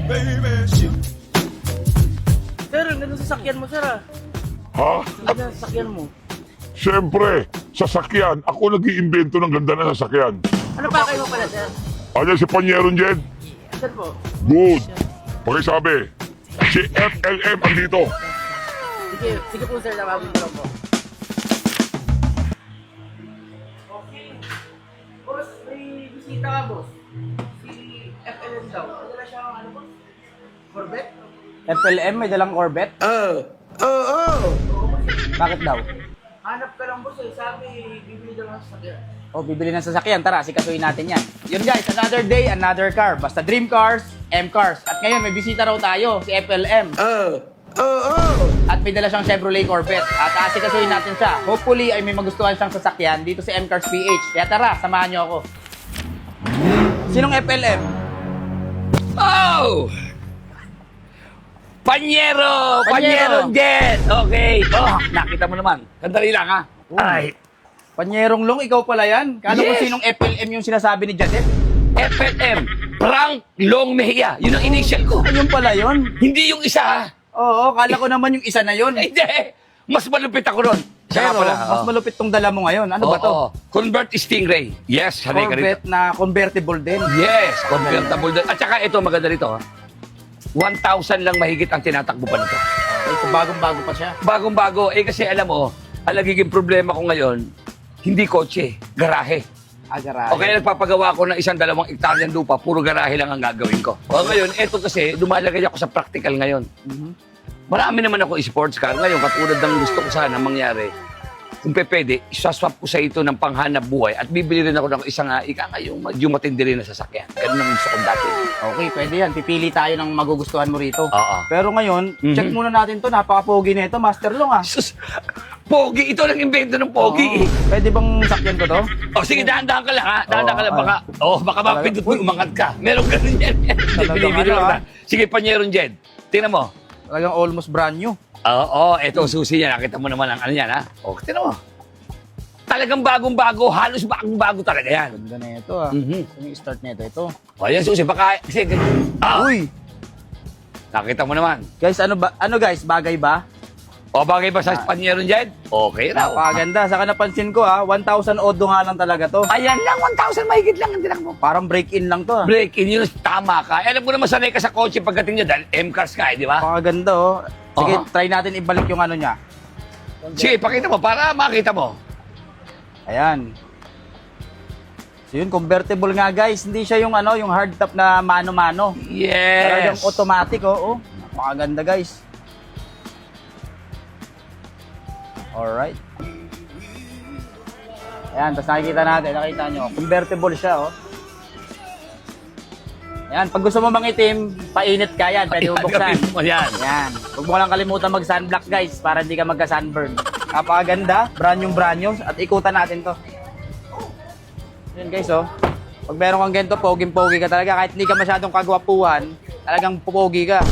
Sir, ang ganda sasakyan mo, sir ah. Ha? Ang ganda sasakyan mo. Siyempre, sasakyan. Ako nag-iimbento ng ganda na sasakyan. Ano pa kayo mo pala, sir? Ano si Panyeron Jed? Sir po. Good. Pakisabi, si FLM andito. Sige, sige po, sir. Tawagin ko lang po. Okay. Boss, may bisita ka, boss. Si FLM daw. Ano siya, ano po? Corvette? FLM, may dalang Corvette? Bakit daw? Hanap ka lang, boss eh. Sabi, bibili daw ng sasakyan. O, bibili ng sasakyan. Tara, sikasuhin natin yan. Yun guys, another day, another car. Basta dream cars, M cars. At ngayon, may bisita raw tayo, si FLM. At may dala siyang Chevrolet Corvette. At sikasuhin natin siya. Hopefully, ay may magustuhan siyang sasakyan dito sa M Cars PH. Kaya tara, samahan niyo ako. Sinong FLM? Oh! Panyero! Panyero! Panyero Jet! Okay. Oh, nakita mo naman. Sandali lang ha. Ay, Panyerong Long, ikaw pala yan? Kala ko Yes! sinong FLM yung sinasabi ni Jadet? FLM. Frank Long Mejia. Yun ang initial ko. Ayun pala yun. Hindi yung isa ha. Oo, kala ko naman yung isa na yun. Hindi. Mas malupit ako ron. Siya Pero, nga pala. mas malupit tong dala mo ngayon. Ano ba to? Oo. Convert Stingray. Yes, hanay ka rito. Corvette na convertible din. Yes, convertible. At saka ito, maganda rito ha. 1,000 lang mahigit ang tinatakbo pa nito. Okay, so bagong-bago pa siya. Bagong-bago. Eh kasi alam mo, ang nagiging problema ko ngayon, hindi kotse, garahe. Agarahe. O kaya nagpapagawa ko ng 1-2 hektaryang lupa, puro garahe lang ang gagawin ko. O ngayon, eto kasi, dumalagay ako sa practical ngayon. Marami naman ako sports car. Ngayon, katulad ng gusto ko sana mangyari, kung pwede, isaswap ko sa ito ng panghanap buhay at bibili rin ako ng isang yung matindi rin na sasakyan. Ganun ang gusto kong dati. Okay, pwede yan. Pipili tayo ng magugustuhan mo rito. Oo. Pero ngayon, check muna natin to. Napaka-pogi na ito. Master Long ah. Sus, pogi! Ito lang invento ng pogi. Oo. Pwede bang sakyan ko to? O sige, dahan-dahan ka lang ha. Dahan-dahan ka lang. Baka Talaga? mapindot mo, umangat ka. Meron ganun yan. Bili-bili ano, lang na. Sige, Panyeron Jed. Tingnan mo. Talagang almost brand new. Oo, eto susi niya. Nakita mo naman ang ano yan, ha? O, tingnan mo. Talagang bagong-bago. Halos bagong-bago talaga yan. Ganda na ito ah. Ano yung start na ito? Ito. O, yan susi. Baka, kasi, Uy! nakita mo naman. Guys, ano guys? Bagay ba? O, bagay ba sa Panyeron Jed? Okay raw. Napakaganda. Saka napansin ko ah, 1,000 odo nga lang talaga to. Ayan lang, 1,000 mahigit lang ang tinakbo. Parang break-in lang to ah. Break-in, yun, tama ka. Alam mo naman, sanay ka sa kotse pagdating niya dahil M-Cars ka, di ba? Napakaganda oh. Sige, Aha. try natin ibalik yung ano niya. Sige, pakita mo para makita mo. Ayan. So yun, convertible nga guys. Hindi siya yung ano, yung hardtop na mano-mano. Talagang Yes. automatic oh. Napakaganda guys. Alright. Ayan, tapos nakita nyo, convertible siya oh. Ayan, pag gusto mo mangitim, painit ka yan, pwede mo buksan. Gawin mo yan. Ayan, huwag mo lang kalimutan mag-sunblock guys, para hindi ka magka-sunburn. Napakaganda, brand new, at ikutan natin to. Ayan guys oh, pag meron kang ganito, poging-pogi ka talaga, kahit hindi ka masyadong kagwapuhan, talagang pogi ka.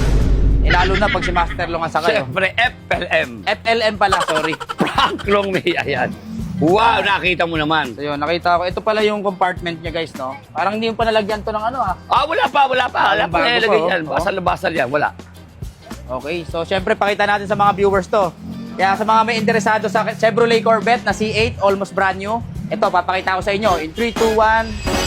Eh, lalo na pag si Master Long ang sakay oh. Siyempre, FLM. FLM pala, sorry. Frank Long Mejia yan. Wow, nakita mo naman. So yun, nakita ko. Ito pala yung compartment niya guys, no? Parang hindi mo pa nalagyan to ng ano ah. Wala pa. Wala pa Bago pa, nilagay oh. yan. Basal-basal yan, wala. Okay, so syempre pakita natin sa mga viewers to. Kaya sa mga may interesado sa Chevrolet Corvette na C8, almost brand new, ito, papakita ko sa inyo. In 3, 2, 1...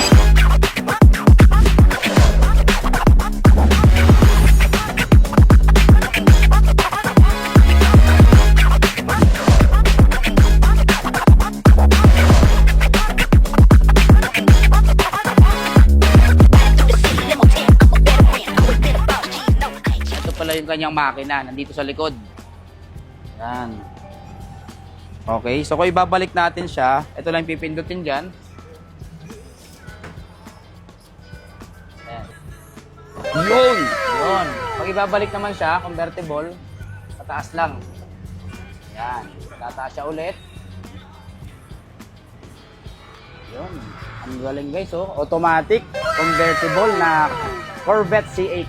Ito pala yung kanyang makina, nandito sa likod. Yan. Okay, so kung ibabalik natin siya, ito lang pipindutin dyan. Ayan. Yun. Yun. Pag ibabalik naman siya, convertible, pataas lang. Yan. Tataas siya ulit. Yun. Ang galing guys, oh. Automatic, convertible na Corvette C8.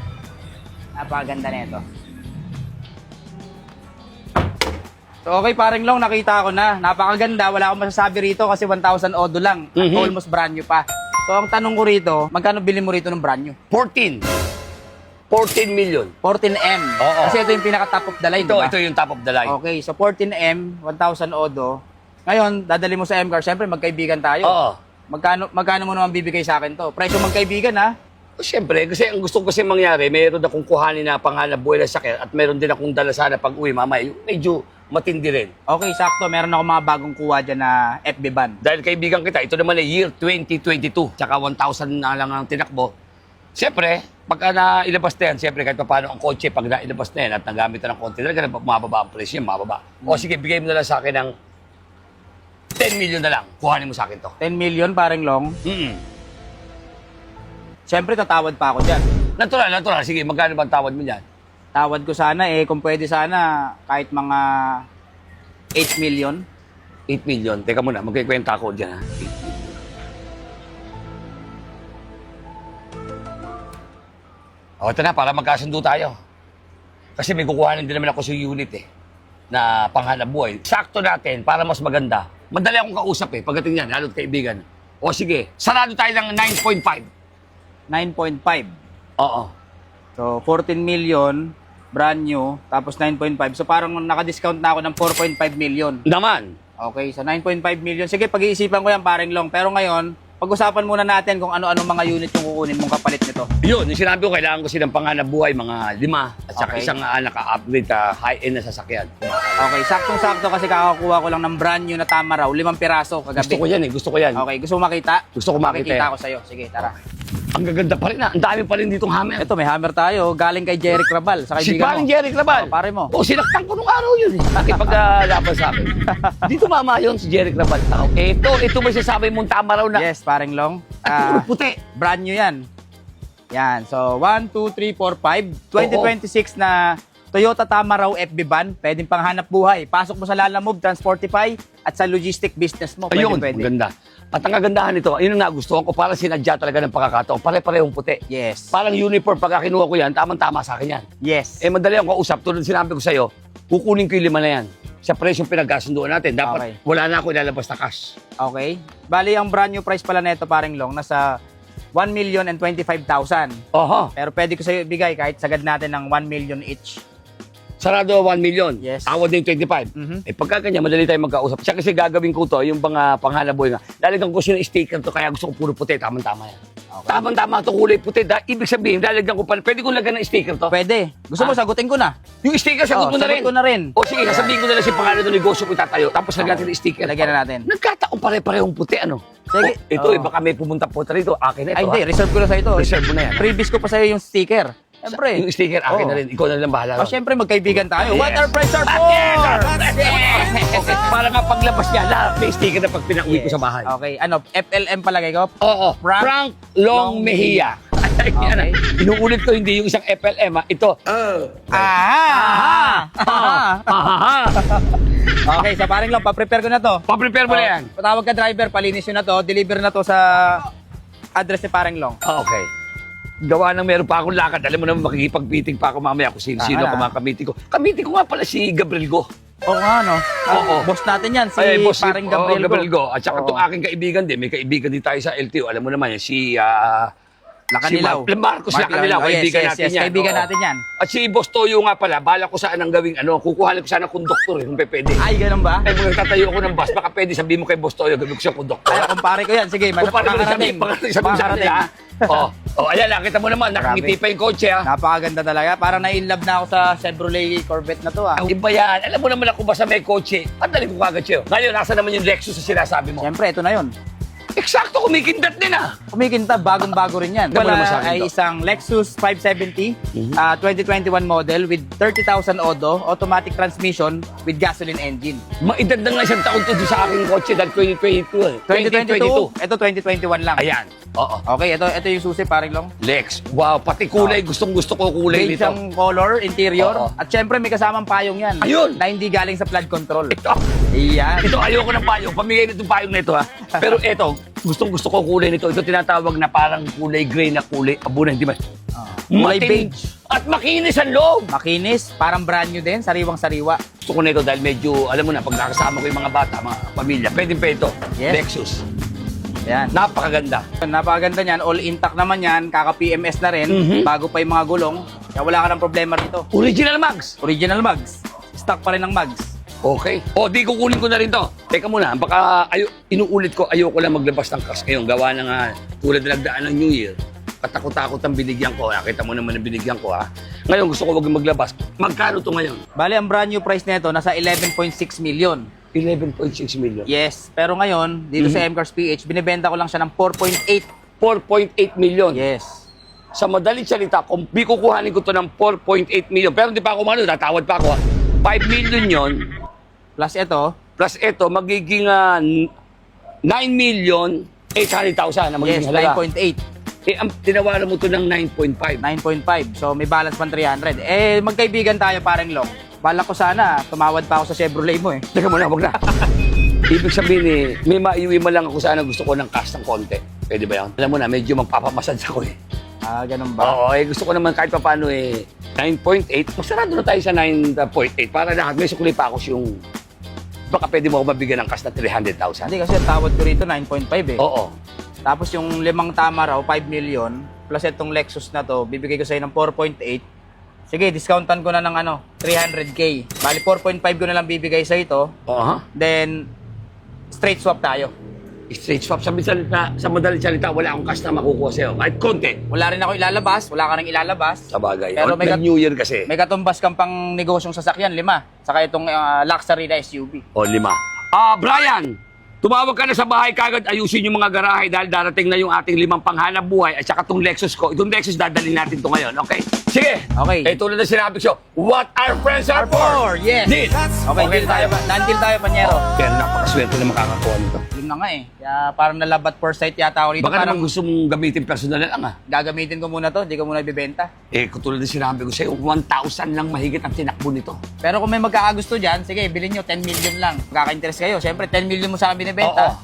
Napakaganda na ito. So okay, paring Long, nakita ko na. Napakaganda. Wala akong masasabi rito kasi 1,000 odo lang. At almost brand new pa. So ang tanong ko rito, magkano bili mo rito ng brand new? 14. 14 million. 14M. Oo. Kasi ito yung pinaka-top of the line, Ito, diba? ito yung top of the line. Okay, so 14M, 1,000 odo. Ngayon, dadali mo sa M-Car, syempre magkaibigan tayo. Oo. Magkano mo naman bibigay sa akin to? Presyo magkaibigan, ha? Siyempre, kasi ang gusto ko kasi mangyari, mayroon akong kuhanin na panganap buhay na sakit at mayroon din akong dala sana pag uwi mamaya. Yung medyo matindi rin. Okay, sakto. Meron ako mga bagong kuha dyan na FB ban. Dahil kaibigan kita, ito naman ay year 2022. Tsaka 1,000 na lang ang tinakbo. Siyempre, pagka nailabas na yan, siyempre kahit pa paano ang kotse, pag nailabas na yan at nagamit na ng konti, talaga na mababa ang presyo, mababa. O sige, bigay mo na lang sa akin ng 10 million na lang. Kuhanin mo sa akin to. 10 million, paring long. Siyempre, tatawad pa ako dyan. Natural. Sige, magkano ba ang tawad mo dyan? Tawad ko sana, kung pwede sana, kahit mga 8 million. 8 million. Teka muna, magkikwenta ako dyan ha. 8 million. O, ito na, para magkasundo tayo. Kasi may kukuhanin din naman ako sa unit na panghanap buhay. Sakto natin, para mas maganda. Madali akong kausap pagdating yan, lalo't kaibigan. O sige, sarado tayo ng 9.5. 9.5. Oo. So, 14 million, brand new, tapos 9.5. So, parang naka-discount na ako ng 4.5 million. Naman. Okay, so 9.5 million. Sige, pag-iisipan ko yan, paring long. Pero ngayon, pag-usapan muna natin kung ano-ano mga unit yung kukunin mong kapalit nito. Yun, yung sinabi ko, kailangan ko silang panghanap buhay, mga 5. At saka Okay. isang naka-upgrade high-end na sasakyan. Okay, saktong-sakto kasi kakakuha ko lang ng brand new na tama raw, 5 piraso kagabi. Gusto ko yan. Okay, gusto mo makita? Gusto ko makita Makikita yan. ko sa'yo. Sige, tara. Ang gaganda pa rin Ang dami pa rin ditong hammer. Ito, may hammer tayo. Galing kay Jerry Crabal. Sa Si kaibigan paring mo. Jerry Clabal. Oh, pare mo. Sinaktan ko nung araw yun Nakipaglaban sa akin. Dito mama yun si Jerry Clabal. Ito may sasabi mong tama raw na. Yes, paring long. Puro puti. Brand new yan. Yan. So, 1, 2, 3, 4, 5. 2026 na Toyota Tamaraw FB van. Pwedeng panghanap buhay. Pasok mo sa Lalamove, Transportify, at sa logistic business mo. Ayun, Pwede. maganda. At ang kagandahan nito, yun ang nagustuhan ko, para sinadya talaga ng pagkakataon. Pare-parehong puti. Yes. Parang uniform, pagka kinuha ko yan, tamang-tama sa akin yan. Yes. Madali akong kausap. Tulad sinabi ko sa'yo, kukunin ko yung 5 na yan. Sa presyong pinagkasunduan natin. Dapat Okay. wala na ako ilalabas na cash. Okay. Bali, ang brand new price pala nito, paring long, nasa 1,025,000. Oho. Pero pwede ko sa'yo ibigay kahit sagad natin ng 1 million each. Sarado 1 million. Yes. Tawad din 25. Mhm. Pagka kanya, madali tayo magkausap. Siya kasi gagawin ko to, yung panghanap buhay nga. Lalagyan ko siya ng sticker to, kaya gusto ko puro puti. Tamang-tama yan. Okay. Tamang-tama to, kulay puti. Ibig sabihin, lalagyan ko pa. Pwede ko lagyan ng sticker to. Pwede. Gusto mo, sagutin ko na. Yung sticker, sagot mo na rin. Sagot ko na rin. O sige, sabihin ko na lang si pangalan ng negosyo ko itatayo. Tapos lagyan natin ng sticker. Lagyan na natin. Nagkataon pare-parehong puti, ano? Sige. Ito, Oo. baka may pumunta po rito. Akin na ito. Ay, hindi. Reserve ko na sa ito. Reserve mo na yan. Previous ko pa sa'yo yung sticker. Siyempre. Yung sticker, akin Oo. na rin. Ikaw na lang bahala. O, siyempre, magkaibigan tayo. Yes. What our price are Ah, for? yes! Okay, para nga paglabas niya, lahat may sticker na pag pinauwi ko sa bahay. Okay. Ano, FLM palagay ko? Oo, Frank Frank Long Mejia. Ay, yan, Okay. inuulit ko, hindi yung isang FLM, Ito. Ah! Okay, sa paring lang, pa-prepare ko na to. Pa-prepare mo na yan. Patawag ka driver, palinis yun na to, deliver na to sa address ni paring long. Okay. Gawa ng meron pa akong lakad. Alam mo naman, makikipag-meeting pa ako mamaya kung sino-sino Ah, ako mga kamiting ko. Kamiting ko nga pala si Gabriel Go. Oo nga, no? Oo. Boss natin yan, si Ay, boss, paring Gabriel, Gabriel Go. At saka Oo. itong aking kaibigan din. May kaibigan din tayo sa LTO. Alam mo naman, si Lakanilaw. Si Marcos Lakanilaw. Kaibigan natin yan. Kaibigan Oo. natin yan. At si Boss Toyo nga pala, bala ko saan ang gawing kukuhanin ko sana ng konduktor kung pwede. Ay, ganun ba? Ay, kung tatayo ako ng bus, baka pwede sabihin mo kay Boss Toyo, gawin ko siya konduktor. Ay, kumpare ko yan. Sige, Kung paano mo sabihin sa kanila, ha? Ayan, nakita mo naman, nakangiti pa yung kotse, ha? Napakaganda talaga. Parang na-inlove na ako sa Chevrolet Corvette na to, ah. Ang iba yan. Alam mo naman ako basta may kotse. Padali ko kagad siya. Ngayon, nasa naman yung Lexus na sinasabi mo? Siyempre, ito na yun. Eksakto, kumikindat din, ha? Kumikinta, bagong-bago rin yan. Ano naman Wala sa akin ay to? isang Lexus 570, 2021 model with 30,000 odo, automatic transmission with gasoline engine. Maedad na nga isang taon to sa aking kotse dahil 2022, eh. 2022, ito 2021 lang. Ayan. Oo. Okay, ito yung susi, paring long. Lex. Wow, pati kulay. Gustong-gusto ko kulay Beige nito. ang color, interior. Oo. At syempre, may kasamang payong yan. Ayun! Na hindi galing sa flood control. Ito. Iyan. Ito, ayoko ng payong. Pamigay nitong payong na ito, ha? Pero ito, gustong-gusto ko kulay nito. Ito tinatawag na parang kulay gray na kulay abuna. Hindi ba? Kulay Matin- beige. At makinis ang loob. Makinis, parang brand new din, sariwang-sariwa. Gusto ko nito dahil medyo, alam mo na, pag nakasama ko yung mga bata, mga pamilya, pwede pa ito. Yes. Lexus. Ayan. Napakaganda. Napakaganda niyan. All intact naman yan. Kaka-PMS na rin. Bago pa yung mga gulong. Kaya wala ka ng problema rito. Original mags. Original mags. Stock pa rin ng mags. Okay. O, di kukunin ko na rin to. Teka muna, baka inuulit ko, ayoko lang maglabas ng cash ngayon. Gawa ng tulad na nagdaan ng New Year. Katakot-takot ang binigyan ko. Nakita mo naman ang binigyan ko, ha. Ngayon, gusto ko wag maglabas. Magkano to ngayon? Bali, ang brand new price nito nasa 11.6 million. 11.6 million. Yes. Pero ngayon, dito sa M-Cars PH, binibenta ko lang siya ng 4.8. 4.8 million. Yes. Sa madaling salita, kung kukuhanin ko to ng 4.8 million, pero hindi pa ako tatawad pa ako. 5 million yon Plus ito, plus ito, magiging 9,800,000 na magiging yes, halaga. 9.8. Eh, tinawaran mo to ng 9.5. 9.5. So, may balance pang 300. Eh, magkaibigan tayo, parang long. Balak ko sana, tumawad pa ako sa Chevrolet mo eh. Teka muna, wag na. Ibig sabihin may maiuwi mo lang ako sana gusto ko ng cash ng konti. Pwede ba yan? Alam mo na, medyo magpapamassage ako eh. Ganun ba? Oo, gusto ko naman kahit pa paano 9.8. Magsarado na tayo sa 9.8 para lahat. May sukli pa ako yung baka pwede mo ako mabigyan ng cash na 300,000. Hindi kasi ang tawad ko rito 9.5 eh. Oo. Tapos yung 5 tama raw, 5 million. Plus itong Lexus na to, bibigay ko sa'yo ng 4.8. Sige, discountan ko na ng 300k. Bali, 4.5 ko na lang bibigay sa ito. Then, straight swap tayo. Straight swap. Sa madaling salita, wala akong cash na makukuha sa'yo. Kahit konti. Wala rin ako ilalabas, wala ka nang ilalabas. Sa bagay. Pero may New Year kasi. May katumbas kang pang negosyong sasakyan, 5. Saka itong luxury na SUV. O, 5. Brian! Tumawag ka na sa bahay kagad, ayusin yung mga garahe dahil darating na yung ating 5 panghanap buhay at saka itong Lexus ko. Itong Lexus dadalhin natin to ngayon, okay? Sige! Okay. Tulad na sinabi ko, what our friends are for! Yes! Deal! Okay, deal tayo. Non-deal tayo, Panyero. Pero napakaswerte na makakakuha nito. Yun na nga eh. Kaya parang nalabat first sight yata ako rito. Baka Parang naman gusto mong gamitin personal lang gagamitin ko muna to, hindi ko muna ibibenta. Katulad na sinabi ko sa'yo, 1,000 lang mahigit ang tinakbo nito. Pero kung may magkakagusto dyan, sige, bilhin nyo, 10 million lang. Magkaka-interest kayo. Siyempre, 10 million mo sa akin binibenta. Oo.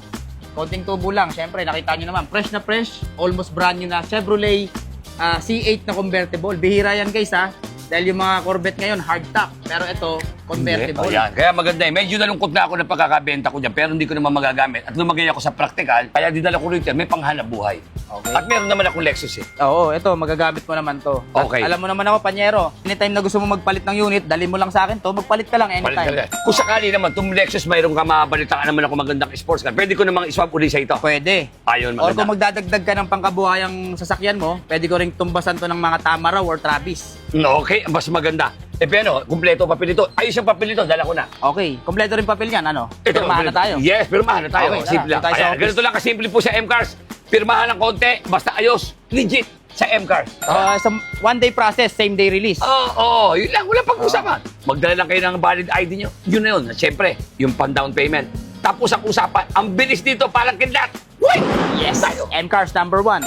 Konting tubo lang. Siyempre, nakita nyo naman, fresh na fresh, almost brand new na Chevrolet C8 na convertible. Bihira yan guys ha. Dahil yung mga Corvette ngayon, hardtop. Pero ito, convertible. Yan. Kaya maganda Medyo nalungkot na ako na pagkakabenta ko dyan, pero hindi ko naman magagamit. At lumagay ako sa practical, kaya dinala ko rito, may panghanap buhay. Okay. At meron naman akong Lexus Oo, ito, magagamit mo naman to. At Okay. alam mo naman ako, Panyero, anytime na gusto mo magpalit ng unit, dali mo lang sa akin to, magpalit ka lang anytime. Kung sakali naman, itong Lexus, mayroon ka mabalitaan naman ako magandang sports car. Pwede ko namang iswap uli sa ito. Pwede. Ayun, Or maganda. kung magdadagdag ka ng pangkabuhayang sasakyan mo, pwede ko rin tumbasan to ng mga Tamaraw or Travis. Okay, mas maganda. Pero, kumpleto papel ito. Ayos yung papel ito, dala ko na. Okay, kompleto rin papel yan, ano? Pirmahan na tayo. Yes, pirmahan na tayo. Okay, Simple tara, lang. tayo sa Ayan, office. ganito lang kasimple po sa M-Cars. Pirmahan ng konti, basta ayos, legit sa M-Cars. Sa one-day process, same-day release. Oo, yun lang, wala pag-usapan. Magdala lang kayo ng valid ID nyo. Yun na yun. Siyempre, yung pan-down payment. Tapos ang usapan, ang bilis dito, parang kidlat. Uy! Yes! Tayo. M-Cars number 1.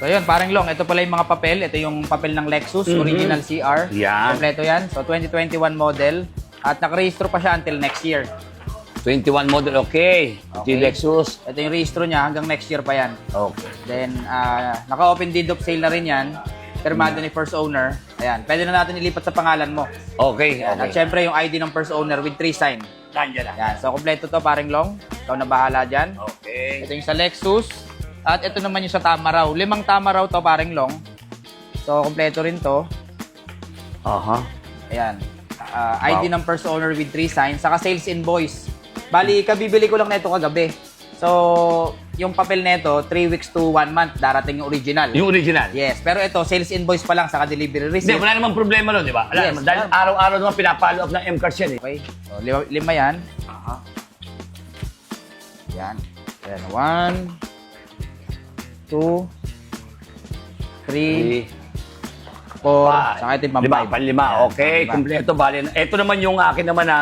So yun, parang long. Ito pala yung mga papel. Ito yung papel ng Lexus, original CR. Yan. Kompleto yan. So 2021 model. At nakarehistro pa siya until next year. 21 model, okay. Okay. Lexus. Ito yung rehistro niya, hanggang next year pa yan. Okay. Then, naka-open deed of sale na rin yan. Permado ni first owner. Ayan, pwede na natin ilipat sa pangalan mo. Okay, Ayan. At okay. syempre yung ID ng first owner with 3 sign. Nandiyan na. Ayan, so kompleto to, paring long. Ikaw na bahala dyan. Okay. Ito yung sa Lexus. At ito naman yung sa Tamaraw. 5 Tamaraw to, paring long. So, kompleto rin to. Aha. Ayan. ID ng first owner with 3 signs. Saka sales invoice. Bali, kabibili ko lang na ito kagabi. So, yung papel nito, 3 weeks to 1 month, darating yung original. Yung original? Yes, pero ito, sales invoice pa lang, saka delivery Hindi, receipt. wala namang problema nun, di ba? Wala Yes, naman. Dahil araw-araw naman pinapalo up ng M-Cars yan eh. Okay, so 5 yan. Aha. Yan. Ayan, 1, 2, 3, 4, saka ito yung Lima, pang-5. panlima. Ayan, Okay, pang-5. kumpleto. Bali, ito naman yung akin naman na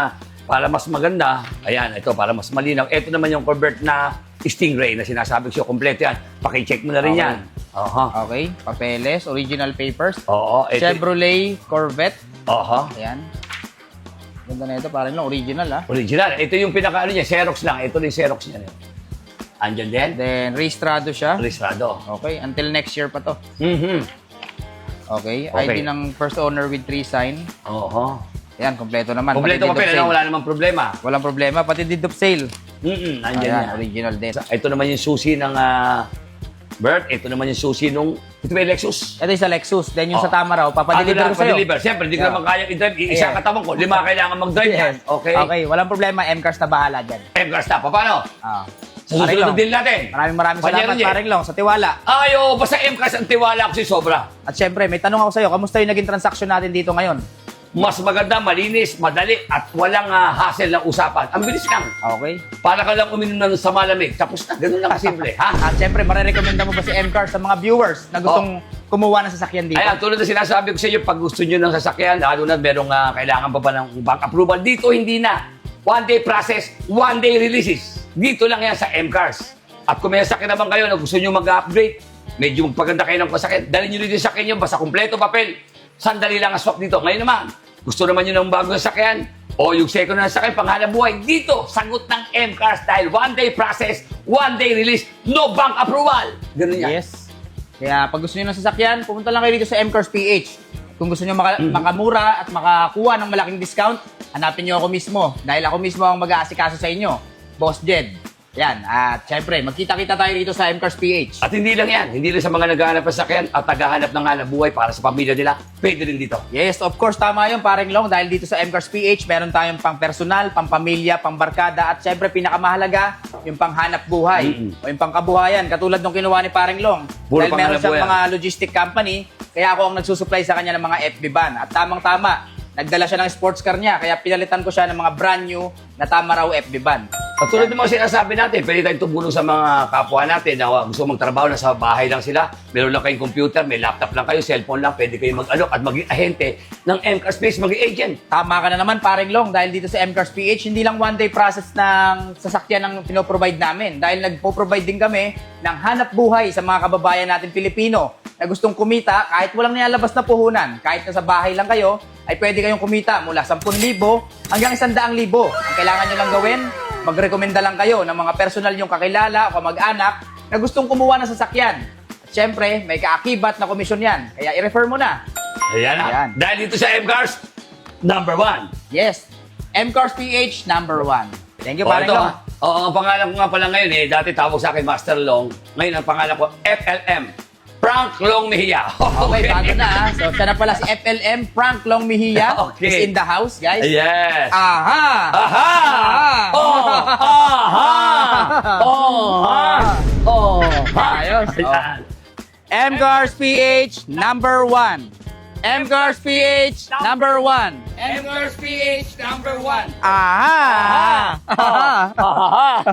para mas maganda. Ayan, ito para mas malinaw. Ito naman yung Corvette na Stingray na sinasabi ko siya. Kumpleto yan. Paki-check mo na rin Okay. yan. Aha. Okay, papeles, original papers. Oo. Ito. Chevrolet Corvette. Aha. Ayan. Ganda na ito, parang lang original ha. Original. Ito yung pinaka-ano niya, Xerox lang. Ito yung Xerox niya. Andyan din. Then, registrado siya. Registrado. Okay, until next year pa to. Mhm. Okay, Okay. ID ng first owner with 3 sign. Oo. Ayan, kompleto naman. Kompleto Pati deed papel, of sale. wala namang problema. Walang problema, pati deed of sale. Nandiyan Ayan, yan. original din. Ito naman yung susi ng Bert. Ito naman yung susi nung... Ito ba yung Lexus? Ito yung sa Lexus. Then yung Oh. sa Tamaraw, papadeliver ko sa'yo. Pa-deliver. Siyempre, hindi ko Yeah. naman kaya i-drive. Isang Yeah. katawan ko, 5 kailangan mag-drive yan. Yes. Okay? Okay, walang problema. M-Cars na bahala dyan. M-Cars na. Paano? Ah. Sa susunod Long, na deal natin. Maraming Panyero salamat, niya. paring Long, sa tiwala. Ayo, basta M-Cars ang tiwala ko si Sobra. At syempre, may tanong ako sa'yo. Kamusta yung naging transaction natin dito ngayon? Mas maganda, malinis, madali, at walang hassle ng usapan. Ang bilis lang. Okay. Para ka lang uminom ng sa malamig. Tapos na, ganun lang simple. Ha? At syempre, marerekomenda mo ba si M-Cars sa mga viewers na gustong kumuha ng sasakyan dito? Ayan, tulad na sinasabi ko sa inyo, pag gusto nyo ng sasakyan, lalo na merong kailangan pa ba ng bank approval, dito hindi na. One-day process, one-day releases. Dito lang yan sa M-Cars. At kung may sasakyan naman kayo na gusto nyo mag-upgrade, medyo magpaganda kayo ng sasakyan, dalhin nyo rin yung sasakyan nyo, basta kompleto papel. Sandali lang ang swap dito. Ngayon naman, gusto naman nyo ng bagong sasakyan, o yung second na sasakyan, panghanap buhay, dito, sagot ng M-Cars dahil one-day process, one-day release, no bank approval. Ganun yan. Yes. Kaya pag gusto nyo ng sasakyan, pumunta lang kayo dito sa M-Cars PH. Kung gusto nyo makamura at makakuha ng malaking discount, hanapin nyo ako mismo. Dahil ako mismo ang mag-aasikaso sa inyo. Boss Jed. Yan. At syempre, magkita-kita tayo dito sa M-Cars PH. At hindi lang yan, hindi lang sa mga naghahanap ng sasakyan at naghahanap ng hanap buhay para sa pamilya nila, pwede rin dito. Yes, of course, tama yun, paring Long. Dahil dito sa M-Cars PH, meron tayong pang personal, pang pamilya, pang barkada, at syempre, pinakamahalaga, yung pang hanap buhay. O yung pang kabuhayan, katulad nung kinuha ni paring Long. Puro Dahil pang meron hanap siyang buhay. mga logistic company, kaya ako ang nagsusupply sa kanya ng mga FB van. At tamang-tama, nagdala siya ng sports car niya, kaya pinalitan ko siya ng mga brand new na Tamaraw FB van. At tulad ng mga sinasabi natin, pwede tayong tumulong sa mga kapwa natin na gusto magtrabaho, nasa bahay lang sila, meron lang kayong computer, may laptop lang kayo, cellphone lang, pwede kayong mag-alok at maging ahente ng M-Cars Space, maging agent. Tama ka na naman, paring Long, dahil dito sa M-Cars PH, hindi lang one-day process ng sasakyan ang pinoprovide namin. Dahil nagpo-provide din kami ng hanap buhay sa mga kababayan natin Pilipino na gustong kumita kahit walang nilalabas na puhunan. Kahit nasa bahay lang kayo, ay pwede kayong kumita mula 10,000 hanggang 100,000. Ang kailangan nyo lang gawin, magrekomenda lang kayo ng mga personal nyong kakilala o kamag-anak na gustong kumuha ng sasakyan. At syempre, may kaakibat na komisyon yan. Kaya i-refer mo na. Ayan na. Ayan. Dahil dito sa M-Cars, number 1. Yes, M-Cars PH number 1. Thank you, O, paring ito, Long. ang pangalan ko nga pala ngayon dati tawag sa akin Master Long. Ngayon ang pangalan ko FLM. Frank Long Mejia. Okay, bago na ha. So, siya na pala si FLM, Frank Long Mejia. Okay. Is in the house, guys. Yes. Aha! Aha! Oh! Aha! Oh! Ha! Oh! Ha! Ayos. Ayan. M-Cars PH number 1. M-Cars PH number 1. M-Cars PH number 1. Aha! Aha!